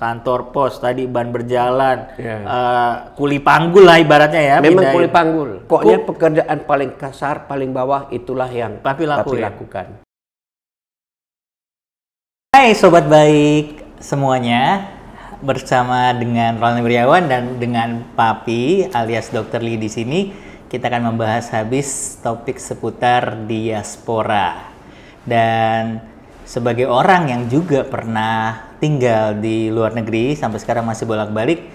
kantor pos, tadi ban berjalan, kuli panggul lah ibaratnya ya. Memang kuli panggul. Pokoknya pekerjaan paling kasar, paling bawah itulah yang Papi lakukan. Hai Sobat Baik semuanya, bersama dengan Rolani Wiryawan dan dengan Papi alias Dr. Lee di sini, kita akan membahas habis topik seputar diaspora. Dan sebagai orang yang juga pernah tinggal di luar negeri sampai sekarang masih bolak-balik,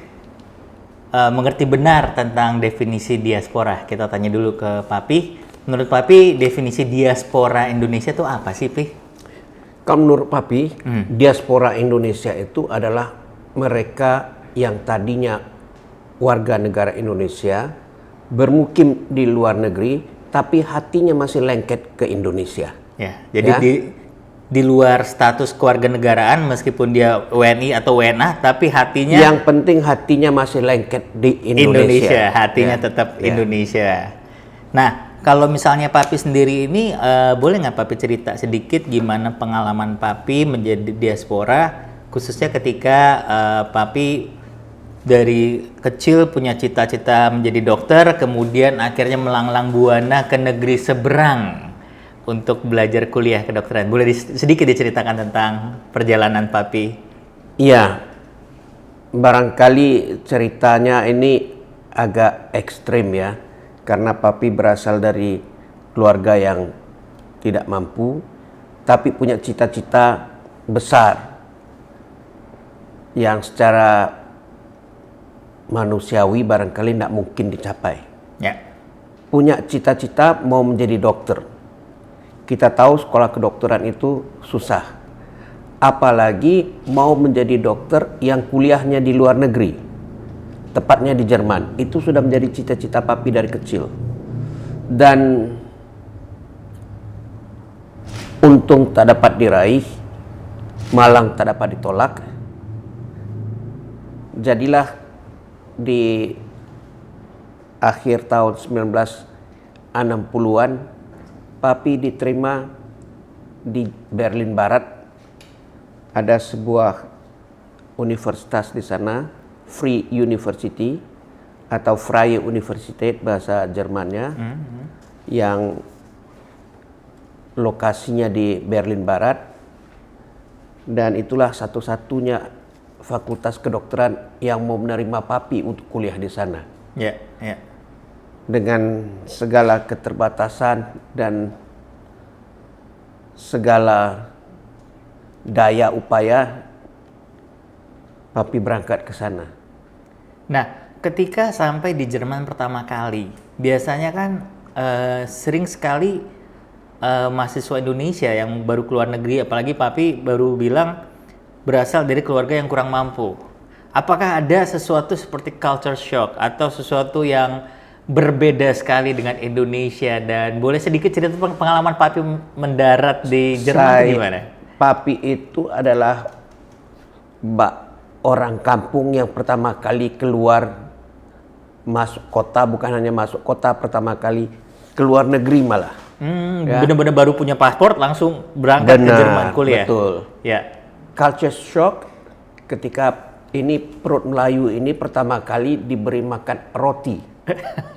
mengerti benar tentang definisi diaspora. Kita tanya dulu ke Papi. Menurut Papi, definisi diaspora Indonesia itu apa sih, Pi? Kalau menurut Papi, diaspora Indonesia itu adalah mereka yang tadinya warga negara Indonesia, bermukim di luar negeri, tapi hatinya masih lengket ke Indonesia. Ya, jadi di luar status kewarganegaraan, meskipun dia WNI atau WNA, tapi hatinya... Yang penting hatinya masih lengket di Indonesia. Hatinya tetap Indonesia. Nah, kalau misalnya Papi sendiri ini, boleh nggak Papi cerita sedikit gimana pengalaman Papi menjadi diaspora, khususnya ketika Papi dari kecil punya cita-cita menjadi dokter, kemudian akhirnya melanglang buana ke negeri seberang untuk belajar kuliah kedokteran. Boleh sedikit diceritakan tentang perjalanan Papi? Iya, barangkali ceritanya ini agak ekstrim ya. Karena Papi berasal dari keluarga yang tidak mampu, tapi punya cita-cita besar yang secara manusiawi barangkali tidak mungkin dicapai. Ya. Punya cita-cita mau menjadi dokter. Kita tahu sekolah kedokteran itu susah. Apalagi mau menjadi dokter yang kuliahnya di luar negeri. Tepatnya di Jerman. Itu sudah menjadi cita-cita Papi dari kecil. Dan untung tak dapat diraih, malang tak dapat ditolak. Jadilah di akhir tahun 1960-an, Papi diterima di Berlin Barat. Ada sebuah universitas di sana, Free University atau Freie Universität bahasa Jermannya, yang lokasinya di Berlin Barat, dan itulah satu-satunya fakultas kedokteran yang mau menerima Papi untuk kuliah di sana. Dengan segala keterbatasan dan segala daya upaya, Papi berangkat ke sana. Nah, ketika sampai di Jerman pertama kali, biasanya kan sering sekali mahasiswa Indonesia yang baru keluar negeri, apalagi Papi baru bilang berasal dari keluarga yang kurang mampu. Apakah ada sesuatu seperti culture shock atau sesuatu yang berbeda sekali dengan Indonesia? Dan boleh sedikit cerita tentang pengalaman Papi mendarat di Jerman itu gimana? Papi itu adalah orang kampung yang pertama kali keluar masuk kota, bukan hanya masuk kota, pertama kali keluar negeri malah. Benar-benar baru punya paspor langsung berangkat ke Jerman kuliah. Betul. Ya. Culture shock ketika ini perut Melayu ini pertama kali diberi makan roti.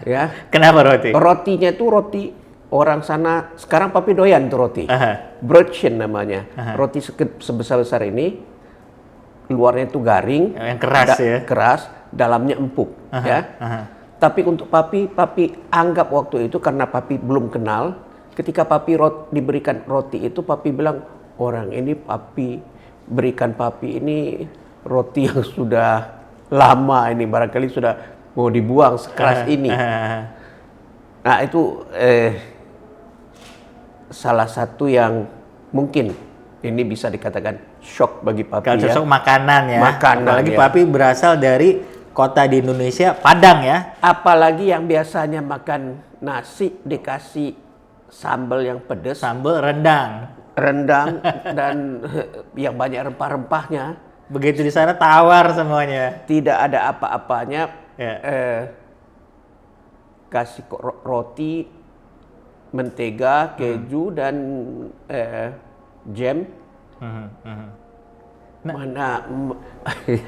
Ya. Kenapa roti? Rotinya itu roti orang sana, sekarang Papi doyan tuh roti. Brötchen namanya. Roti sebesar-besar ini, luarnya itu garing, yang keras keras, dalamnya empuk, Tapi untuk Papi anggap waktu itu karena Papi belum kenal. Ketika Papi diberikan roti itu, Papi bilang, orang ini Papi berikan Papi ini roti yang sudah lama ini, barangkali sudah mau dibuang sekeras ini. Nah itu salah satu yang mungkin ini bisa dikatakan shock bagi Papi. Culture shock makanan ya. Apalagi ya. Papi berasal dari kota di Indonesia, Padang ya. Apalagi yang biasanya makan nasi dikasih sambal yang pedas. Sambal rendang. Dan yang banyak rempah-rempahnya. Begitu di sana tawar semuanya. Tidak ada apa-apanya. Kasih roti, mentega, keju, dan jam. Mana?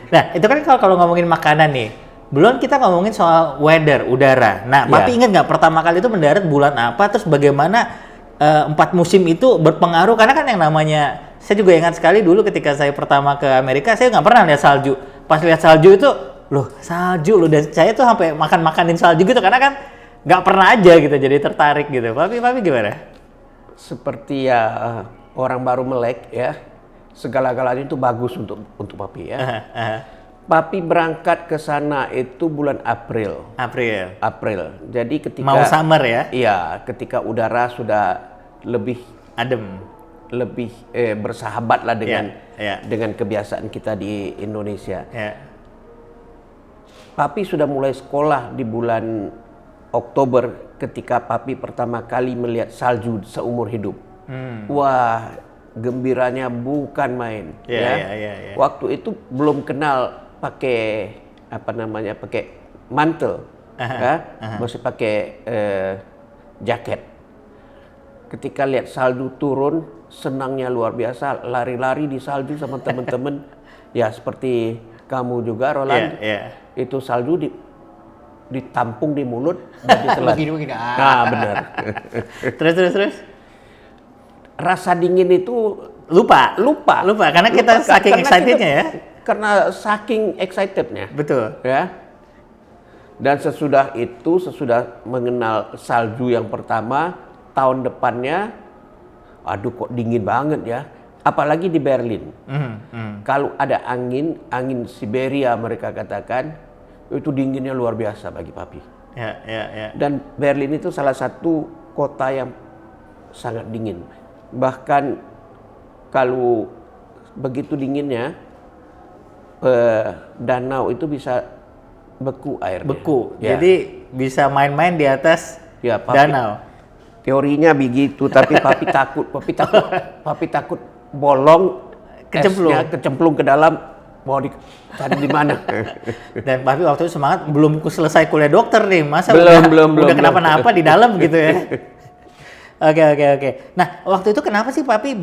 Nah, itu kan kalau ngomongin makanan nih. Belum kita ngomongin soal weather, udara. Nah, Papi ingat nggak pertama kali itu mendarat bulan apa? Terus bagaimana 4 musim itu berpengaruh? Karena kan yang namanya, saya juga ingat sekali dulu ketika saya pertama ke Amerika, saya nggak pernah lihat salju. Pas lihat salju itu, loh salju loh. Dan saya tuh sampai makan-makanin salju gitu, karena kan nggak pernah aja gitu, jadi tertarik gitu. Papi gimana? Seperti ya orang baru melek ya, segala-galanya itu bagus untuk Papi ya. Papi berangkat ke sana itu bulan April. Jadi ketika mau summer ya? Iya, ketika udara sudah lebih adem, lebih bersahabat lah dengan kebiasaan kita di Indonesia. Papi sudah mulai sekolah di bulan Oktober ketika Papi pertama kali melihat salju seumur hidup. Wah, gembiranya bukan main. Waktu itu belum kenal pakai pakai mantel, masih pakai jaket. Ketika lihat salju turun, senangnya luar biasa, lari-lari di salju sama teman-teman. Ya seperti kamu juga, Roland. Itu salju ditampung di mulut dan ditelan. Begini. Nah, benar. terus. Rasa dingin itu lupa karena kita saking excitednya ya. Karena saking excitednya. Betul. Ya. Dan sesudah mengenal salju yang pertama, tahun depannya, aduh kok dingin banget ya. Apalagi di Berlin. Kalau ada angin Siberia mereka katakan, itu dinginnya luar biasa bagi Papi. Dan Berlin itu salah satu kota yang sangat dingin. Bahkan kalau begitu dinginnya, danau itu bisa beku airnya. Jadi bisa main-main di atas danau. Teorinya begitu, tapi Papi takut bolong, kecemplung ke dalam, mau dicari di mana. Dan Papi waktu itu semangat, belum selesai kuliah dokter nih, masa belum udah kenapa-napa di dalam gitu ya. Oke. Nah, waktu itu kenapa sih Papi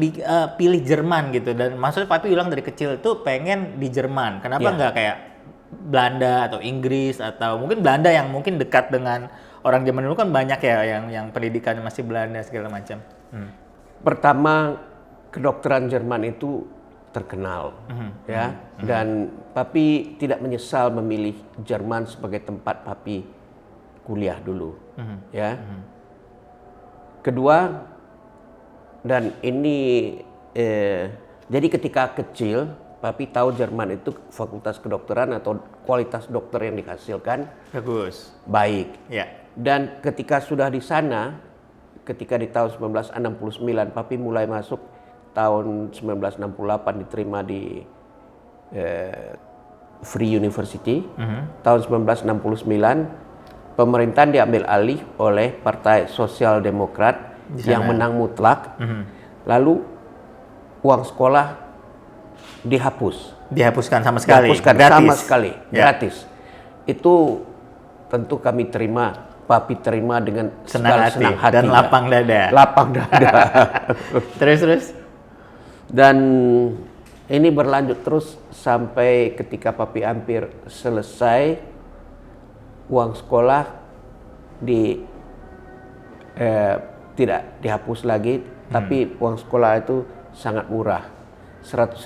pilih Jerman gitu? Dan maksudnya Papi bilang dari kecil tuh pengen di Jerman. Kenapa nggak kayak Belanda atau Inggris, atau mungkin Belanda yang mungkin dekat dengan orang zaman dulu kan banyak ya yang pendidikannya masih Belanda segala macam. Pertama, kedokteran Jerman itu terkenal ya. Dan Papi tidak menyesal memilih Jerman sebagai tempat Papi kuliah dulu. Kedua, dan ini jadi ketika kecil Papi tahu Jerman itu fakultas kedokteran atau kualitas dokter yang dihasilkan baik. Dan ketika sudah di sana, ketika di tahun 1969 Papi mulai masuk, tahun 1968 diterima di Free University. Tahun 1969 pemerintahan diambil alih oleh Partai Sosial Demokrat yang menang mutlak. Lalu uang sekolah dihapuskan sama sekali. Gratis. Itu tentu Papi terima dengan senang hati dan lapang dada. Terus. Dan ini berlanjut terus sampai ketika Papi hampir selesai, uang sekolah tidak dihapus lagi, tapi uang sekolah itu sangat murah, 150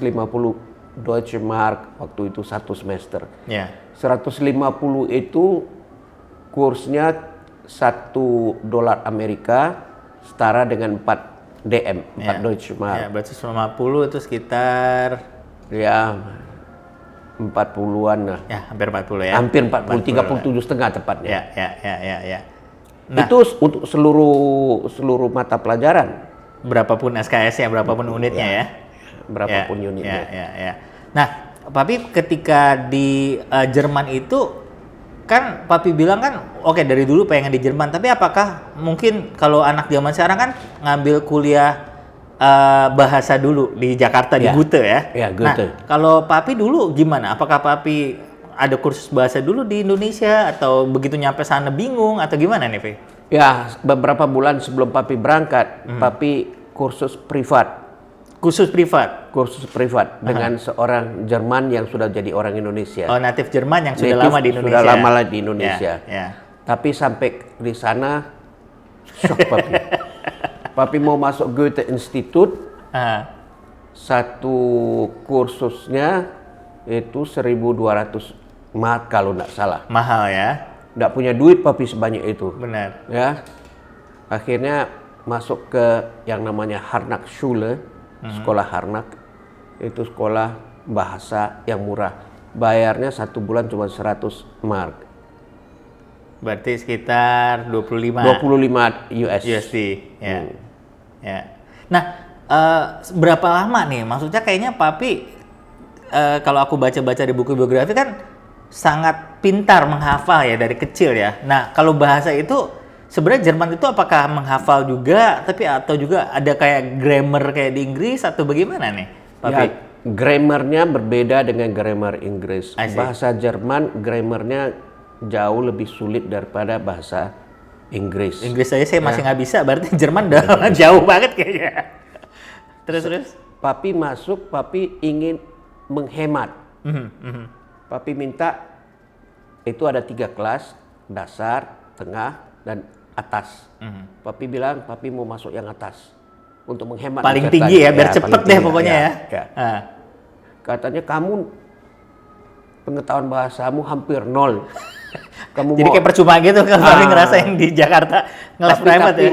Deutsche Mark waktu itu satu semester. 150 itu kursnya $1 Amerika setara dengan 4 DM, 4 Deutsche Mark. Berarti 150 itu sekitar 40-an lah. Hampir 40 ya. Hampir 40, 37,5 tepatnya. Nah, itu untuk seluruh mata pelajaran. Berapapun SKS-nya, berapapun unitnya ya. Berapapun unitnya. Nah, Papi ketika di Jerman itu kan Papi bilang kan oke, dari dulu pengen di Jerman, tapi apakah mungkin kalau anak zaman sekarang kan ngambil kuliah bahasa dulu di Jakarta, di Goethe ya? Goethe. Nah, kalau Papi dulu gimana? Apakah Papi ada kursus bahasa dulu di Indonesia atau begitu nyampe sana bingung atau gimana nih, Pi? Ya, beberapa bulan sebelum Papi berangkat, Papi kursus privat Khusus privat. Kursus privat dengan seorang Jerman yang sudah jadi orang Indonesia. Oh, natif Jerman yang sudah Native lama di Indonesia. Sudah lama lah di Indonesia. Ya. Tapi sampai di sana shock papi. Papi mau masuk Goethe Institut. Satu kursusnya itu 1.200 mark kalau nggak salah. Mahal ya. Nggak punya duit papi sebanyak itu. Benar. Ya. Akhirnya masuk ke yang namanya Harnack Schule, sekolah Harnack. Itu sekolah bahasa yang murah. Bayarnya 1 bulan cuma 100 mark. Berarti sekitar 25 USD. Ya. Ya. Nah, berapa lama nih? Maksudnya kayaknya papi kalau aku baca-baca di buku biografi kan sangat pintar menghafal ya dari kecil ya. Nah, kalau bahasa itu sebenarnya Jerman itu apakah menghafal juga, tapi atau juga ada kayak grammar kayak di Inggris atau bagaimana nih, papi? Ya, grammarnya berbeda dengan grammar Inggris. I see. Bahasa Jerman grammarnya jauh lebih sulit daripada bahasa Inggris. Inggris aja saya masih nggak bisa, berarti Jerman udah jauh banget kayaknya. Terus. Papi masuk, papi ingin menghemat. Papi minta itu ada 3 kelas, dasar, tengah, dan atas. Papi bilang papi mau masuk yang atas untuk menghemat. Paling tinggi ya, biar cepet deh pokoknya ya. Katanya kamu pengetahuan bahasamu hampir 0. Kamu Jadi kayak percuma gitu kalau papi ngerasa yang di Jakarta ngeles private ya.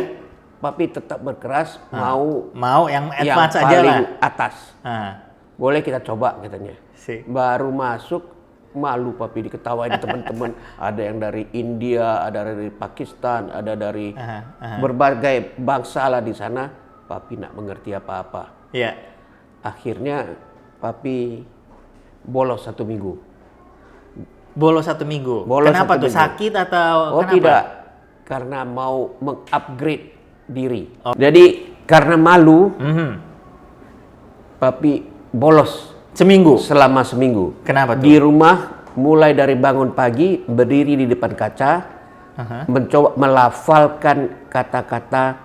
Papi tetap berkeras Mau yang advance aja lah. paling atas. Boleh kita coba katanya. Baru masuk malu papi diketawain teman-teman. Ada yang dari India, ada dari Pakistan, ada dari berbagai bangsa lah di sana. Papi nak mengerti apa-apa. Iya. Akhirnya papi bolos 1 minggu. Bolos 1 minggu. Bolos Kenapa 1 tuh? minggu. Sakit atau Oh kenapa? tidak, karena mau mengupgrade diri. Jadi karena malu, papi bolos Seminggu. selama seminggu. Kenapa tuh? Di rumah mulai dari bangun pagi berdiri di depan kaca, mencoba melafalkan kata-kata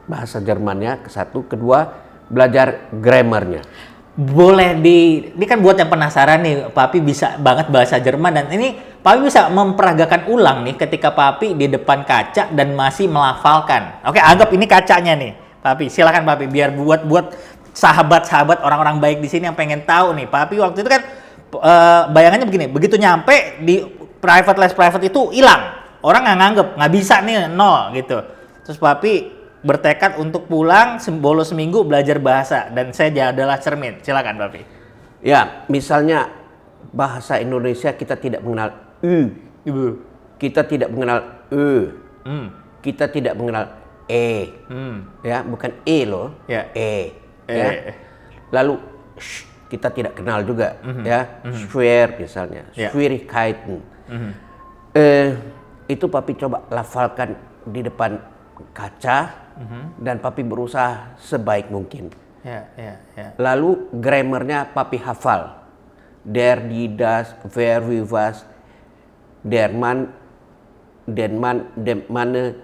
bahasa Jermannya, satu, kedua belajar grammarnya. Boleh ini kan buat yang penasaran nih, papi bisa banget bahasa Jerman dan ini papi bisa memperagakan ulang nih ketika papi di depan kaca dan masih melafalkan. Oke, anggap ini kacanya nih, papi. Silakan papi, biar buat sahabat-sahabat orang-orang baik di sini yang pengen tahu nih, papi waktu itu kan bayangannya begini, begitu nyampe di private les private itu hilang, orang nggak bisa nih 0 gitu. Terus papi bertekad untuk pulang bolos seminggu belajar bahasa dan saya adalah cermin. Silakan papi. Ya, misalnya bahasa Indonesia kita tidak mengenal Ibu. kita tidak mengenal kita tidak mengenal ya, bukan loh, Ya. ya. Lalu kita tidak kenal juga, ya, schwer misalnya, Schwierigkeiten. Itu papi coba lafalkan di depan kaca dan papi berusaha sebaik mungkin. Ya. Lalu grammarnya papi hafal. Der, die, das, wer, wie, was, der Mann, den Mann, dem Manne,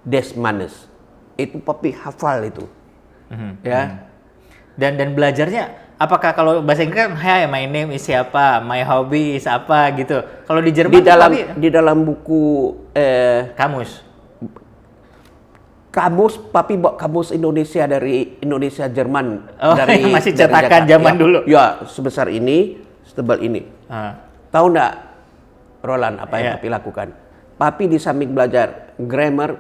des Mannes. Itu papi hafal itu. Ya. Dan belajarnya apakah kalau bahasa Inggris kan hi, my name is siapa, my hobby is apa gitu. Kalau di Jerman di dalam buku kamus papi bawa kamus Indonesia dari Indonesia Jerman, dari yang masih dari cetakan Jakarta. zaman dulu. Ya, sebesar ini, setebal ini. Tahu enggak, Roland, apa yang papi lakukan? Papi di samping belajar grammar,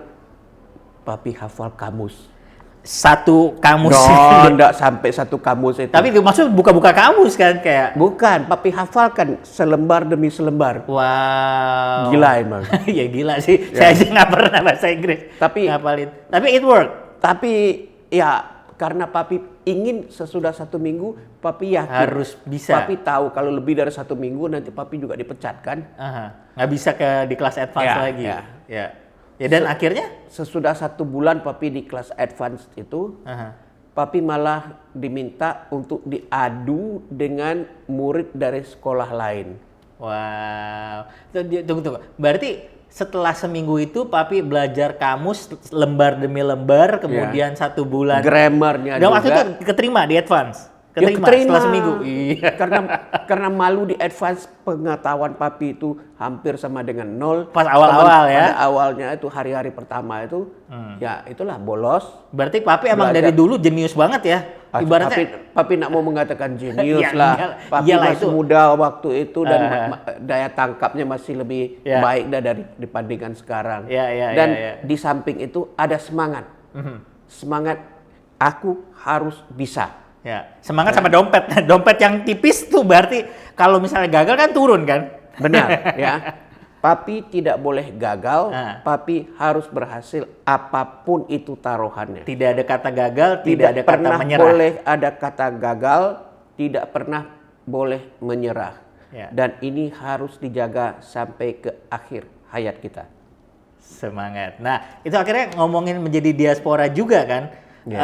papi hafal kamus. Satu kamus. Enggak sampai satu kamus itu. Tapi maksud buka-buka kamus kan kayak. Bukan, papi hafalkan selembar demi selembar. Wow. Gila emang. Ya gila sih. Saya aja nggak pernah bahasa Inggris. Tapi ngapalin. Tapi it work. Tapi ya karena papi ingin sesudah 1 minggu, papi yakin harus bisa. Papi tahu kalau lebih dari 1 minggu nanti papi juga dipecat kan. Nggak bisa di kelas advance lagi. Ya dan akhirnya sesudah 1 bulan papi di kelas advance itu, papi malah diminta untuk diadu dengan murid dari sekolah lain. Wow. Tunggu. Berarti setelah seminggu itu papi belajar kamus lembar demi lembar, kemudian 1 bulan. Grammarnya Dan juga. waktu itu keterima di advance. Ya, Keterima setelah seminggu. Iya. Karena malu di advance pengetahuan papi itu hampir sama dengan 0. Pas awal-awal ya. Pada awalnya itu hari-hari pertama itu ya itulah bolos. Berarti papi emang Belajar. dari dulu jenius banget ya. Ibaratnya Papi nak mau mengatakan jenius Ya, lah. Papi iyalah masih itu. muda waktu itu dan daya tangkapnya masih lebih Ya. baik dari dibandingkan sekarang. Ya, Dan ya. di samping itu ada semangat. Semangat aku harus bisa. ya, semangat sama dompet. Dompet yang tipis tuh berarti kalau misalnya gagal kan turun kan? Benar ya. Papi tidak boleh gagal, Ah. papi harus berhasil apapun itu taruhannya. Tidak ada kata gagal, tidak ada kata pernah menyerah. boleh ada kata gagal, tidak pernah boleh menyerah. Ya. Dan ini harus dijaga sampai ke akhir hayat kita. Semangat. Nah, itu akhirnya ngomongin menjadi diaspora juga kan. Ya.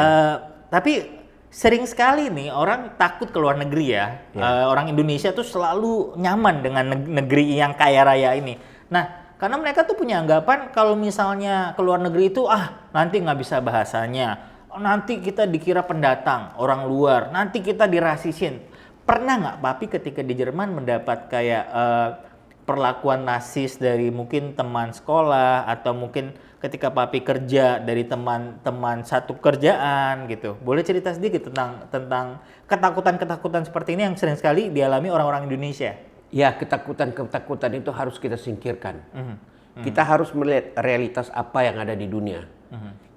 Tapi sering sekali nih orang takut ke luar negeri ya. Orang Indonesia tuh selalu nyaman dengan negeri yang kaya raya ini. Nah, karena mereka tuh punya anggapan kalau misalnya ke luar negeri itu nanti nggak bisa bahasanya. Nanti kita dikira pendatang, orang luar. Nanti kita dirasisin. Pernah nggak papi ketika di Jerman mendapat kayak perlakuan nasis dari mungkin teman sekolah atau mungkin ketika papi kerja dari teman-teman satu kerjaan gitu. Boleh cerita sedikit tentang ketakutan-ketakutan seperti ini yang sering sekali dialami orang-orang Indonesia? Ya, ketakutan-ketakutan itu harus kita singkirkan. Kita harus melihat realitas apa yang ada di dunia.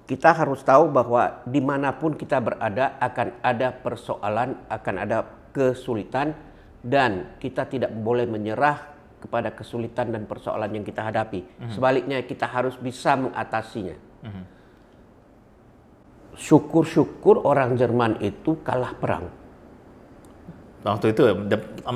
Kita harus tahu bahwa dimanapun kita berada akan ada persoalan, akan ada kesulitan, dan kita tidak boleh menyerah kepada kesulitan dan persoalan yang kita hadapi. Sebaliknya kita harus bisa mengatasinya. Syukur-syukur orang Jerman itu kalah perang. Waktu itu 45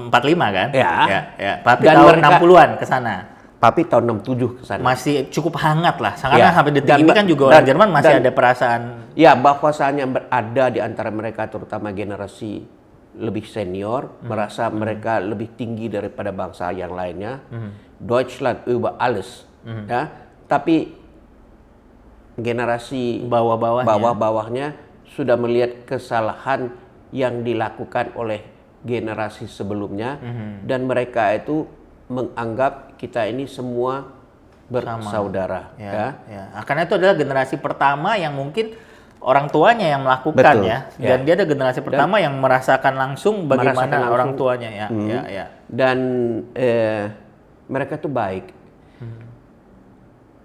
kan? Ya. Papi Dan tahun mereka- 60-an ke sana. Papi tahun 67 ke sana. Masih cukup hangat lah. Karena Ya. sampai detik Dan- ini kan juga dan- orang Jerman masih dan- ada perasaan. Ya, bahwasanya berada di antara mereka terutama generasi lebih senior merasa mereka lebih tinggi daripada bangsa yang lainnya. Deutschland über alles. Ya, tapi generasi bawah-bawahnya sudah melihat kesalahan yang dilakukan oleh generasi sebelumnya dan mereka itu menganggap kita ini semua bersaudara. Ya. Karena itu adalah generasi pertama yang mungkin orang tuanya yang melakukan. Betul, ya. Dan dia ada generasi pertama yang merasakan langsung bagaimana orang tuanya ya. Dan mereka tuh baik.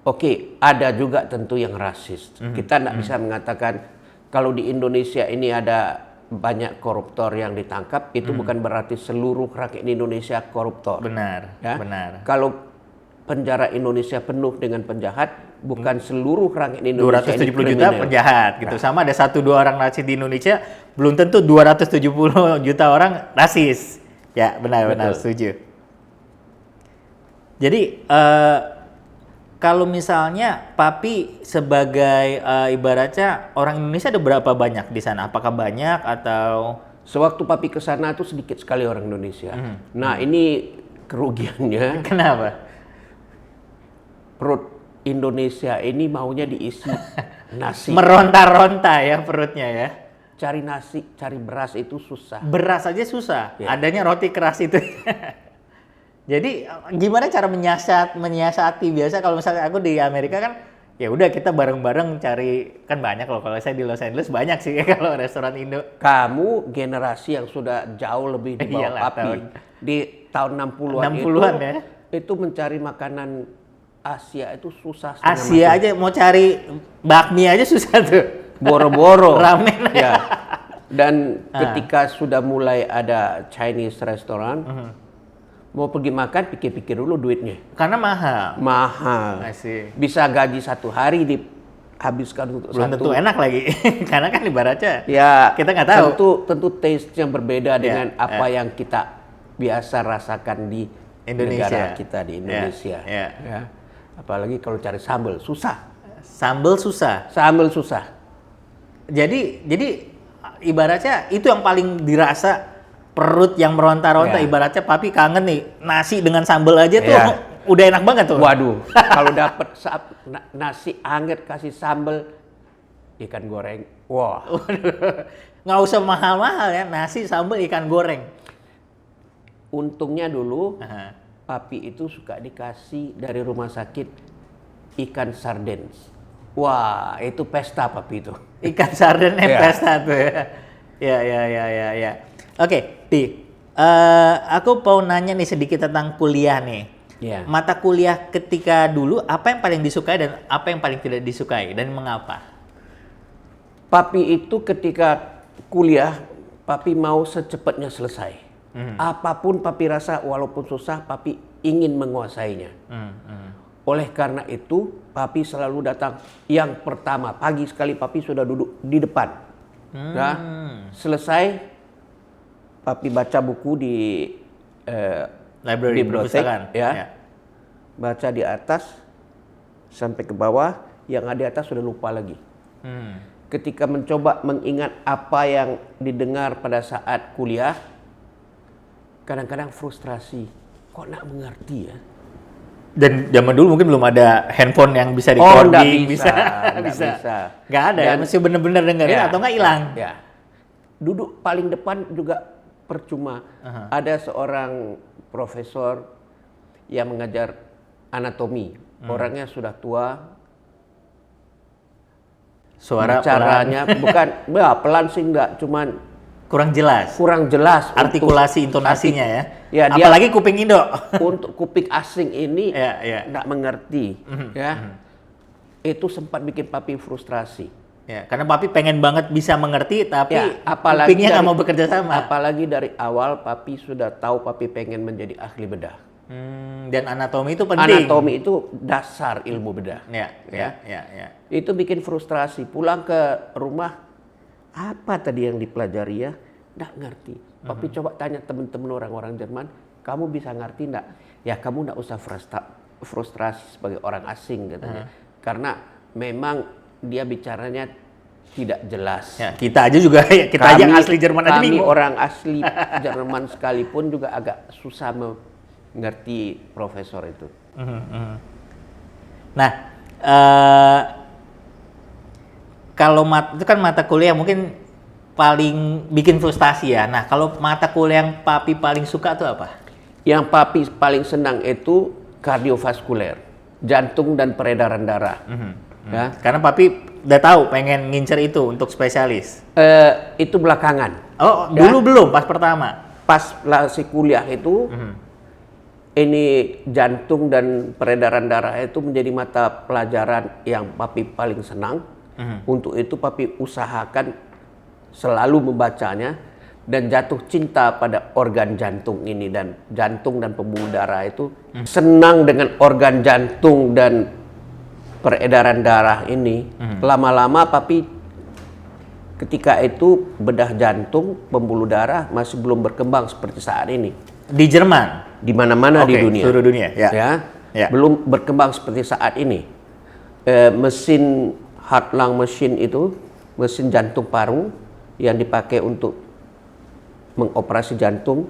Oke, ada juga tentu yang rasis. Kita tidak bisa mengatakan kalau di Indonesia ini ada banyak koruptor yang ditangkap, itu bukan berarti seluruh rakyat Indonesia koruptor. Benar, Ya? benar. Kalau penjara Indonesia penuh dengan penjahat, bukan seluruh rakyat Indonesia 270 ini juta kriminal. penjahat gitu. Sama ada 1-2 orang rasis di Indonesia, belum tentu 270 juta orang rasis. Ya, benar-benar setuju. Jadi kalau misalnya papi sebagai ibaratnya orang Indonesia ada berapa banyak di sana? Apakah banyak atau Sewaktu papi ke sana itu sedikit sekali orang Indonesia. Nah, ini kerugiannya. kenapa? Perut Indonesia ini maunya diisi nasi. Meronta-ronta ya perutnya ya. Cari nasi, cari beras itu susah. Beras aja susah. Ya. Adanya roti keras itu. Jadi gimana cara menyiasati biasa kalau misalnya aku di Amerika kan ya udah kita bareng-bareng cari, kan banyak loh kalau saya di Los Angeles banyak sih kalau restoran Indo. Kamu generasi yang sudah jauh lebih di bawah Iyalah, papi. Di tahun 60-an, 60-an ya. Itu mencari makanan Asia itu susah. setengah Asia mati. aja mau cari bakmi aja susah tuh. Boro-boro. Ramen. Ya. Dan ketika sudah mulai ada Chinese restoran, mau pergi makan pikir-pikir dulu duitnya. Karena mahal. Mahal. I see. Bisa gaji satu hari dihabiskan untuk Belum satu. tentu enak lagi. Karena kan ibaratnya Ya, kita nggak tahu. Tentu taste yang berbeda dengan apa yang kita biasa rasakan di Indonesia. negara kita di Indonesia. Ya. Ya. Apalagi kalau cari sambal susah. Sambal susah. Sambal susah. Jadi ibaratnya itu yang paling dirasa perut yang meronta-ronta. Ya. Ibaratnya papi kangen nih nasi dengan sambal aja tuh Ya. Udah enak banget tuh. Waduh, kalau dapat saat nasi anget kasih sambal ikan goreng, wah. Nggak usah mahal-mahal ya, nasi sambal ikan goreng. Untungnya dulu papi itu suka dikasih dari rumah sakit ikan sardens. Wah, itu pesta papi itu. Ikan sarden Iya. pesta tuh ya. Ya. Oke, Pi. Aku mau nanya nih sedikit tentang kuliah nih. Iya. Mata kuliah ketika dulu apa yang paling disukai dan apa yang paling tidak disukai dan mengapa? Papi itu ketika kuliah, papi mau secepatnya selesai. Apapun papi rasa walaupun susah, papi ingin menguasainya. Oleh karena itu, papi selalu datang yang pertama. Pagi sekali papi sudah duduk di depan. Nah, selesai, papi baca buku di Library, bibliotek, perpustakaan. ya. Baca di atas sampai ke bawah, yang ada di atas sudah lupa lagi. Ketika mencoba mengingat apa yang didengar pada saat kuliah, kadang-kadang frustrasi. Kok nak mengerti ya? Dan zaman dulu mungkin belum ada handphone yang bisa Oh, nggak recording, bisa, nggak bisa. Nggak ada ya, Dan- mesti bener-bener dengerin atau nggak hilang. Ya. Duduk paling depan juga percuma. Ada seorang profesor yang mengajar anatomi. Orangnya sudah tua. Suara Caranya bukan, ya, pelan sih enggak, cuman kurang jelas. kurang jelas Artikulasi intonasinya ya. Ya, dia- Apalagi kuping Indo. untuk kuping asing ini Ya. enggak mengerti, ya. Itu sempat bikin papi frustrasi. Ya, karena papi pengen banget bisa mengerti tapi Ya, apalagi kupingnya nggak dari- mau bekerja sama. Apalagi dari awal papi sudah tahu papi pengen menjadi ahli bedah. Dan anatomi itu penting. Anatomi itu dasar ilmu bedah. Ya. Itu bikin frustrasi. Pulang ke rumah, apa tadi yang dipelajari ya? Nggak ngerti. Papi coba tanya teman-teman orang-orang Jerman, kamu bisa ngerti nggak? Ya kamu nggak usah frustrasi sebagai orang asing katanya. Karena memang dia bicaranya tidak jelas. Ya, kita aja juga kita aja yang asli Jerman aja Kami bingung. orang asli Jerman sekalipun juga agak susah mengerti profesor itu. Nah, kalau itu kan mata kuliah mungkin paling bikin frustasi ya. Nah, kalau mata kuliah yang papi paling suka tuh apa? Yang papi paling senang itu kardiovaskuler, jantung dan peredaran darah. Ya. Karena papi udah tahu pengen ngincer itu untuk spesialis. Itu belakangan. Oh, Ya. dulu belum pas pertama. Pas si kuliah itu, ini jantung dan peredaran darah itu menjadi mata pelajaran yang papi paling senang. Untuk itu papi usahakan selalu membacanya dan jatuh cinta pada organ jantung ini, dan jantung dan pembuluh darah itu senang dengan organ jantung dan peredaran darah ini. Lama-lama papi ketika itu bedah jantung, pembuluh darah masih belum berkembang seperti saat ini. Di Jerman. Di mana-mana di Oke, dunia. seluruh dunia, ya. Ya. Belum berkembang seperti saat ini. Mesin heart lung machine itu, mesin jantung paru yang dipakai untuk mengoperasi jantung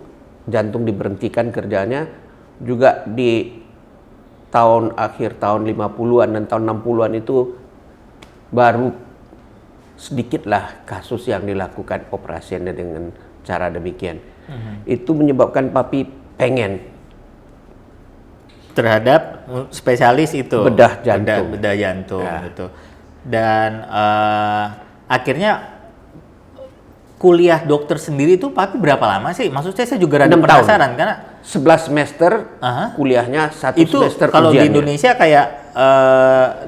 diberhentikan kerjanya juga di akhir tahun 50-an dan tahun 60-an itu baru sedikitlah kasus yang dilakukan operasinya dengan cara demikian. Itu menyebabkan papi pengen terhadap spesialis itu bedah jantung. bedah jantung Ya. gitu. Dan akhirnya kuliah dokter sendiri itu papi berapa lama sih? Maksudnya saya juga rada 6 tahun. penasaran karena 11 semester Aha. kuliahnya, 1 itu semester kalau di ujiannya. Indonesia kayak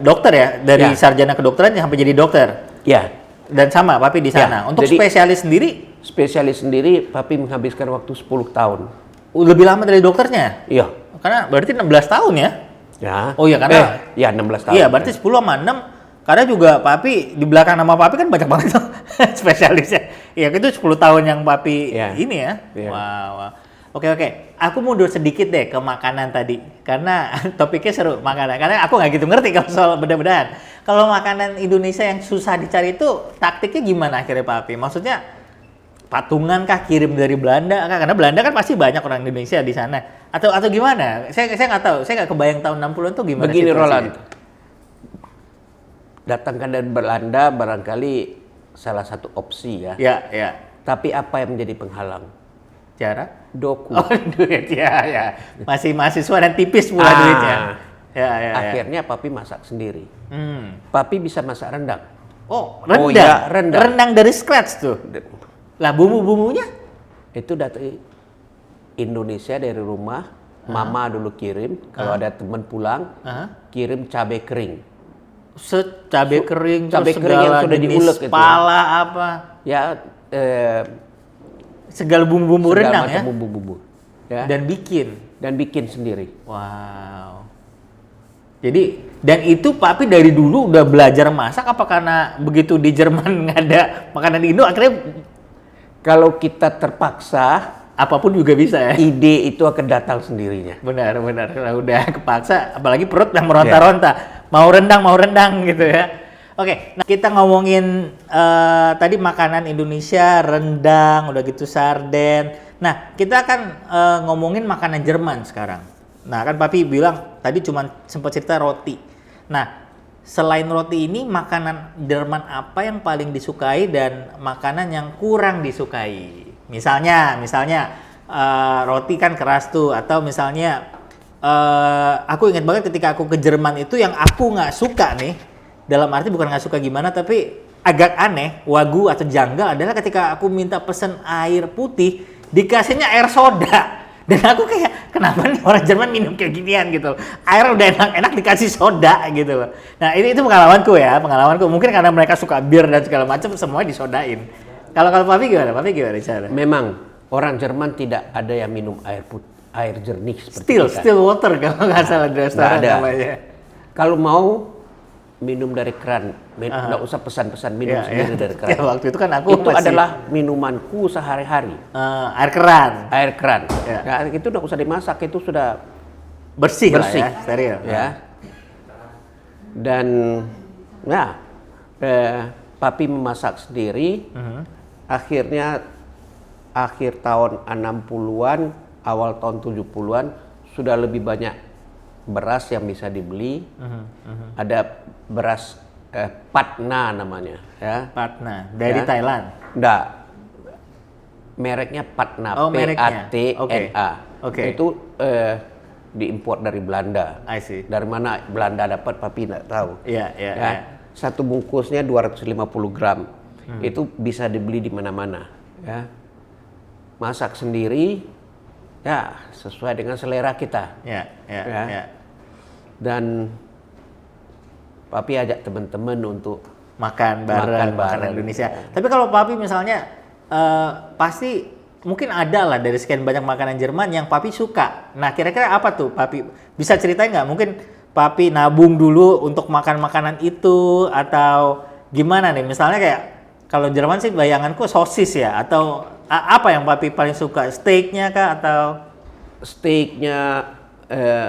dokter ya, dari Ya. sarjana kedokteran sampai jadi dokter. Ya, Dan sama papi di Ya, sana. Untuk jadi- spesialis sendiri spesialis sendiri papi menghabiskan waktu 10 tahun. lebih lama dari dokternya. Iya. Karena berarti 16 tahun ya. Ya. Oh iya, karena- ya 16 tahun. Iya, berarti 10 sama 6. Karena juga papi di belakang nama papi kan banyak banget tuh spesialisnya. Iya, itu 10 tahun yang papi Iya. ini ya. Iya. Wow. Oke. Aku mundur sedikit deh ke makanan tadi. Karena topiknya seru makanan. Karena aku nggak gitu ngerti kalau soal bedah-bedahan. Kalau makanan Indonesia yang susah dicari itu taktiknya gimana akhirnya papi? Maksudnya patungan kah, kirim dari Belanda kah? Karena Belanda kan pasti banyak orang Indonesia di sana. Atau gimana? Saya nggak tahu. Saya nggak kebayang tahun 60-an tuh gimana. Begini situasinya. Roland, datangkan dari Belanda barangkali salah satu opsi ya. Ya, ya. Tapi apa yang menjadi penghalang? Cara? Doku. Oh, duit ya. Masih mahasiswa dan tipis pula duitnya. Ya. Akhirnya papi masak sendiri. Papi bisa masak rendang. Oh, rendang. Oh ya, rendang. Rendang dari scratch tuh. Lah bumbu-bumbunya? Itu dari Indonesia dari rumah. Mama dulu kirim. Kalau ada teman pulang, kirim cabai kering. Cabai kering, cabai terus kering yang segala sudah jenis diulek itu. pala apa? Ya, segala bumbu-bumbu rendang ya. Bumbu-bumbu. Ya. Dan bikin sendiri. Wow. Jadi dan itu papi dari dulu udah belajar masak apa karena begitu di Jerman nggak ada makanan Indo akhirnya kalau kita terpaksa apapun juga bisa ya. Ide itu akan datang sendirinya. Benar. Kalau udah kepaksa apalagi perut yang meronta-ronta. Mau rendang gitu ya. Oke, nah kita ngomongin tadi makanan Indonesia, rendang, udah gitu sarden. Nah, kita akan ngomongin makanan Jerman sekarang. Nah, kan papi bilang tadi cuma sempat cerita roti. Nah, selain roti ini makanan Jerman apa yang paling disukai dan makanan yang kurang disukai? Misalnya roti kan keras tuh, atau misalnya aku ingat banget ketika aku ke Jerman itu yang aku nggak suka nih, dalam arti bukan nggak suka gimana, tapi agak aneh, wagu atau janggal adalah ketika aku minta pesen air putih, dikasihnya air soda. Dan aku kayak, kenapa nih orang Jerman minum kayak ginian gitu. Air udah enak-enak dikasih soda gitu loh. Nah itu pengalamanku. Mungkin karena mereka suka bir dan segala macam, semuanya disodain. Kalau Papi gimana? Cara? Memang orang Jerman tidak ada yang minum air jernih seperti kita. Still water kalau nggak salah di restoran namanya. Kalau mau minum dari keran, nggak usah pesan-pesan minum sendiri dari keran. Ya, waktu itu kan aku itu adalah minumanku sehari-hari. Air keran. Ya, itu nggak usah dimasak, itu sudah bersih. Lah ya, steril. Ya. Dan papi memasak sendiri. Akhirnya akhir tahun 60-an, awal tahun 70-an sudah lebih banyak beras yang bisa dibeli. Ada beras Patna namanya, ya. Patna dari Thailand. Enggak. Mereknya Patna, Patna. Oke. Itu diimpor dari Belanda. I see. Dari mana Belanda dapat papi enggak tahu. Iya. Satu bungkusnya 250 gram. Itu bisa dibeli di mana-mana, ya. Masak sendiri, ya sesuai dengan selera kita. Ya. Dan papi ajak teman-teman untuk makan bareng Indonesia. Tapi kalau papi misalnya pasti mungkin ada lah dari sekian banyak makanan Jerman yang papi suka. Nah kira-kira apa tuh papi? Bisa ceritain nggak? Mungkin papi nabung dulu untuk makan makanan itu atau gimana nih? Misalnya kayak kalau Jerman sih bayanganku sosis ya, atau apa yang papi paling suka? Steaknya kah atau? Steaknya,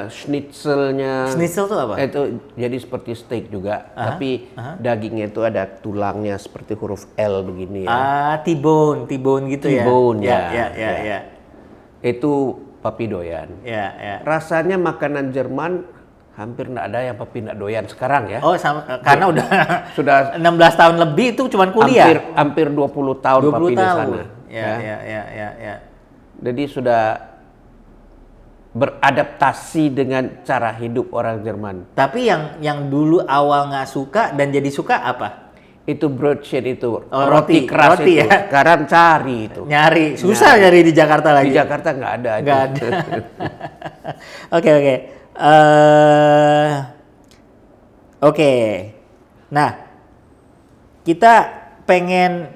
schnitzelnya. Schnitzel itu apa? Itu jadi seperti steak juga, tapi dagingnya itu ada tulangnya seperti huruf L begini ya. T-bone gitu ya. T-bone ya. Itu papi doyan. Ya. Rasanya makanan Jerman hampir nggak ada yang papi nggak doyan sekarang ya. Oh, karena sudah 16 tahun lebih itu cuma kuliah. Hampir 20 tahun 20 papi tahun. di sana. Ya. Jadi sudah beradaptasi dengan cara hidup orang Jerman. Tapi yang dulu awal nggak suka dan jadi suka apa? Itu Brötchen itu, roti keras itu. Ya? Sekarang cari itu. Nyari, susah nyari di Jakarta lagi. Di Jakarta nggak ada. Nggak ada. Oke. Nah, kita pengen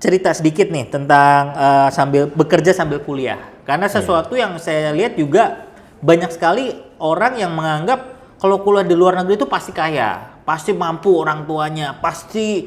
cerita sedikit nih tentang sambil bekerja sambil kuliah. Karena sesuatu yang saya lihat juga banyak sekali orang yang menganggap kalau kuliah di luar negeri itu pasti kaya, pasti mampu orang tuanya, pasti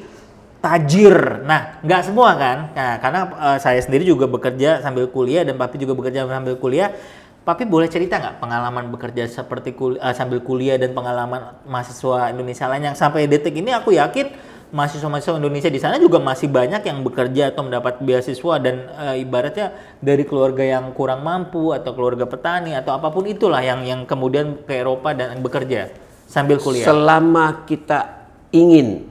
tajir. Nah, nggak semua kan? Nah, karena saya sendiri juga bekerja sambil kuliah dan papi juga bekerja sambil kuliah. Papi boleh cerita nggak pengalaman bekerja seperti sambil kuliah dan pengalaman mahasiswa Indonesia lain yang sampai detik ini aku yakin mahasiswa-mahasiswa Indonesia di sana juga masih banyak yang bekerja atau mendapat beasiswa dan ibaratnya dari keluarga yang kurang mampu atau keluarga petani atau apapun itulah yang kemudian ke Eropa dan bekerja sambil kuliah. Selama kita ingin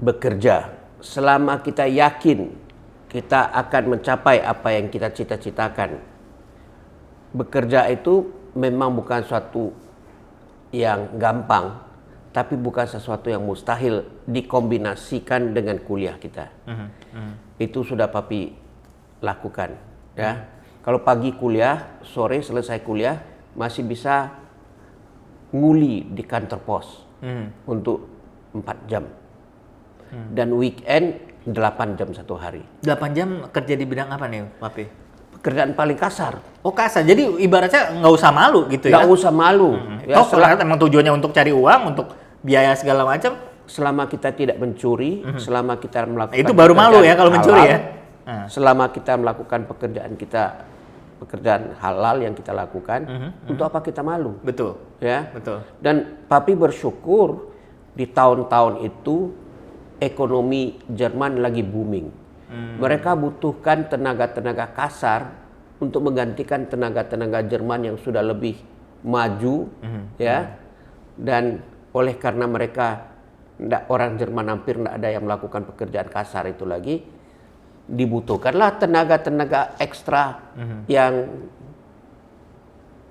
bekerja, selama kita yakin kita akan mencapai apa yang kita cita-citakan, bekerja itu memang bukan suatu yang gampang, tapi bukan sesuatu yang mustahil dikombinasikan dengan kuliah kita. Itu sudah papi lakukan, ya. Kalau pagi kuliah, sore selesai kuliah, masih bisa nguli di kantor pos untuk 4 jam. Dan weekend 8 jam satu hari. 8 jam kerja di bidang apa nih, papi? Pekerjaan paling kasar. Oh, kasar. Jadi ibaratnya nggak usah malu gitu ya? Nggak usah malu. Ya, kalau emang tujuannya untuk cari uang, untuk biaya segala macam. Selama kita tidak mencuri, selama kita melakukan Itu baru malu ya kalau mencuri ya. Selama kita melakukan pekerjaan halal yang kita lakukan, untuk apa kita malu? Betul. Ya. Betul. Dan papi bersyukur di tahun-tahun itu ekonomi Jerman lagi booming. Mereka butuhkan tenaga-tenaga kasar untuk menggantikan tenaga-tenaga Jerman yang sudah lebih maju, ya. Dan oleh karena mereka orang Jerman hampir tidak ada yang melakukan pekerjaan kasar itu lagi, dibutuhkanlah tenaga-tenaga ekstra yang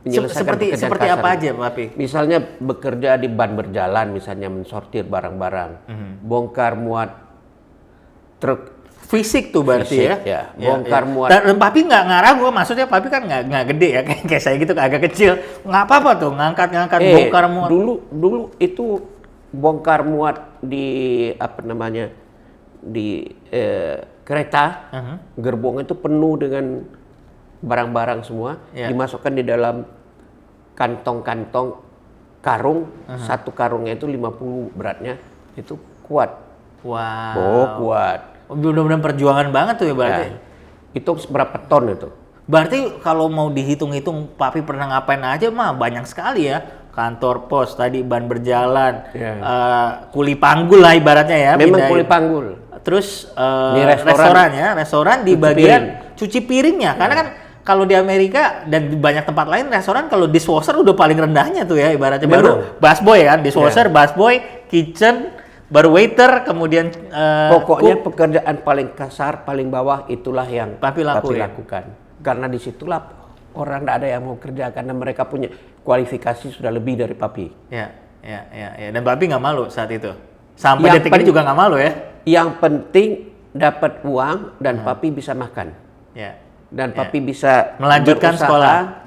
menyelesaikan pekerjaan seperti kasar. apa aja, Papi? Misalnya bekerja di ban berjalan, misalnya mensortir barang-barang, bongkar muat truk. Fisik tuh berarti Fisik, ya? Bongkar muat. Dan Papi nggak ragu, maksudnya Papi kan nggak gede ya, kayak saya gitu, agak kecil. Nggak apa-apa tuh, ngangkat bongkar muat. Dulu itu bongkar muat di kereta, gerbong itu penuh dengan barang-barang semua, dimasukkan di dalam kantong-kantong karung, satu karungnya itu 50 beratnya, itu kuat. Wow. Oh, kuat. Benar-benar perjuangan banget tuh ya berarti. Ya, itu berapa ton itu? Berarti kalau mau dihitung-hitung Papi pernah ngapain aja mah banyak sekali ya. Kantor pos tadi, ban berjalan, kuli panggul lah ibaratnya ya. Memang kuli panggul. Terus di restoran di bagian cuci piringnya. Karena kan kalau di Amerika dan di banyak tempat lain restoran kalau dishwasher udah paling rendahnya tuh ya ibaratnya. Baru busboy kan, dishwasher, busboy, kitchen, baru waiter, kemudian pokoknya pekerjaan paling kasar, paling bawah itulah yang Papi lakukan. Karena disitulah orang tidak ada yang mau kerja karena mereka punya kualifikasi sudah lebih dari Papi. Ya. Dan Papi nggak malu saat itu. Sampai detik ini juga nggak malu ya. Yang penting dapat uang dan Papi bisa makan. Ya. Dan Papi bisa melanjutkan sekolah.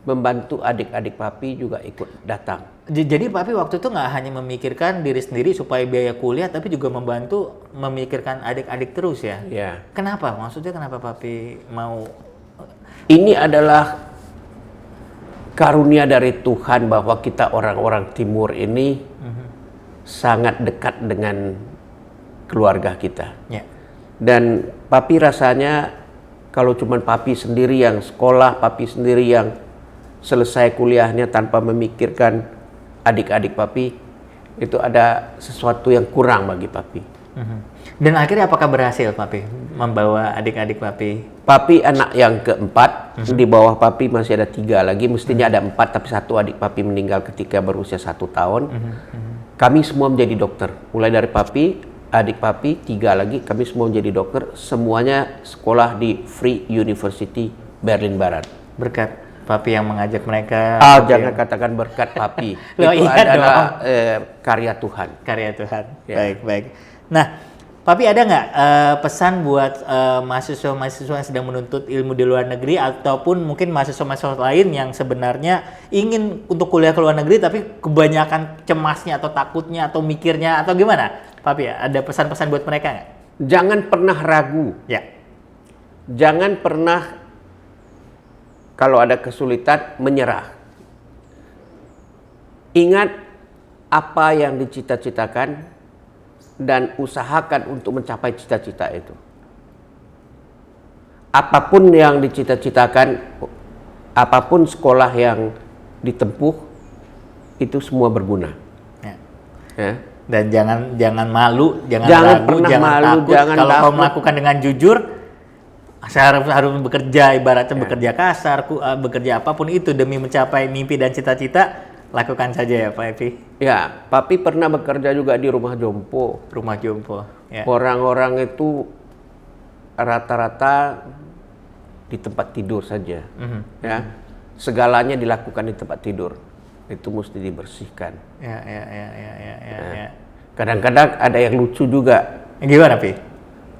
Membantu adik-adik Papi juga ikut datang. Jadi Papi waktu itu nggak hanya memikirkan diri sendiri supaya biaya kuliah, tapi juga membantu memikirkan adik-adik terus ya? Ya. Kenapa? Maksudnya kenapa Papi mau? Ini adalah karunia dari Tuhan bahwa kita orang-orang Timur ini sangat dekat dengan keluarga kita. Ya. Dan Papi rasanya kalau cuma Papi sendiri yang sekolah, Papi sendiri yang selesai kuliahnya tanpa memikirkan adik-adik Papi, itu ada sesuatu yang kurang bagi Papi. Dan akhirnya apakah berhasil Papi membawa adik-adik Papi? Papi anak yang keempat, di bawah Papi masih ada 3 lagi, mestinya ada 4 tapi satu adik Papi meninggal ketika berusia 1 tahun. Kami semua menjadi dokter, mulai dari Papi, adik Papi 3 lagi, kami semua menjadi dokter, semuanya sekolah di Free University Berlin Barat. Berkat Papi yang mengajak mereka. Jangan katakan berkat Papi. Loh, itu iya adalah dong. Karya Tuhan. Karya Tuhan. Ya. Baik. Nah, Papi ada nggak pesan buat mahasiswa-mahasiswa yang sedang menuntut ilmu di luar negeri ataupun mungkin mahasiswa-mahasiswa lain yang sebenarnya ingin untuk kuliah ke luar negeri tapi kebanyakan cemasnya atau takutnya atau mikirnya atau gimana? Papi ya, ada pesan-pesan buat mereka nggak? Jangan pernah ragu. Ya. Jangan pernah kalau ada kesulitan menyerah. Ingat apa yang dicita-citakan dan usahakan untuk mencapai cita-cita itu. Apapun yang dicita-citakan, apapun sekolah yang ditempuh, itu semua berguna. Ya. Ya. Dan jangan malu, jangan ragu, pernah jangan malu, takut. jangan Kalau kau takut. melakukan dengan jujur, saya harus bekerja, ibaratnya bekerja kasar, bekerja apapun itu demi mencapai mimpi dan cita-cita, lakukan saja ya Pak Epi. Ya, papi pernah bekerja juga di rumah jompo. Rumah jompo. Ya. Orang-orang itu rata-rata di tempat tidur saja. Ya, segalanya dilakukan di tempat tidur. Itu mesti dibersihkan. Ya. Kadang-kadang ada yang lucu juga. Gimana Pi?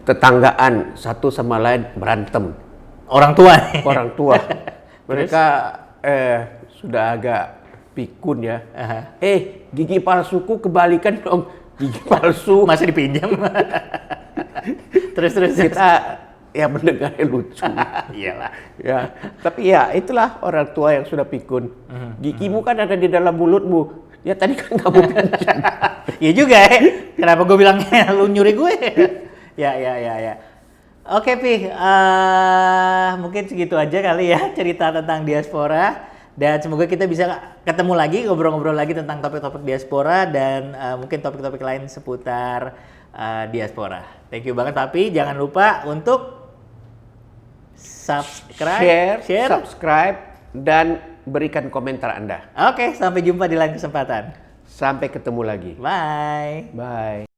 Tetanggaan satu sama lain berantem. Orang tua nih. Orang tua. Mereka sudah agak pikun ya. Gigi palsuku kebalikan dong. Gigi palsu. Masih dipinjam. terus. Kita ya mendengarnya lucu. Iyalah. Ya, tapi ya itulah orang tua yang sudah pikun. Gigimu kan ada di dalam mulutmu. Ya tadi kan kamu pinjam. Iya juga ya. Kenapa gue bilangnya lu nyuri gue? Ya. Oke Pi, mungkin segitu aja kali ya cerita tentang diaspora. Dan semoga kita bisa ketemu lagi, ngobrol-ngobrol lagi tentang topik-topik diaspora dan mungkin topik-topik lain seputar diaspora. Thank you banget Papi. Jangan lupa untuk Share, subscribe, dan berikan komentar Anda. Oke, sampai jumpa di lain kesempatan. Sampai ketemu lagi. Bye. Bye.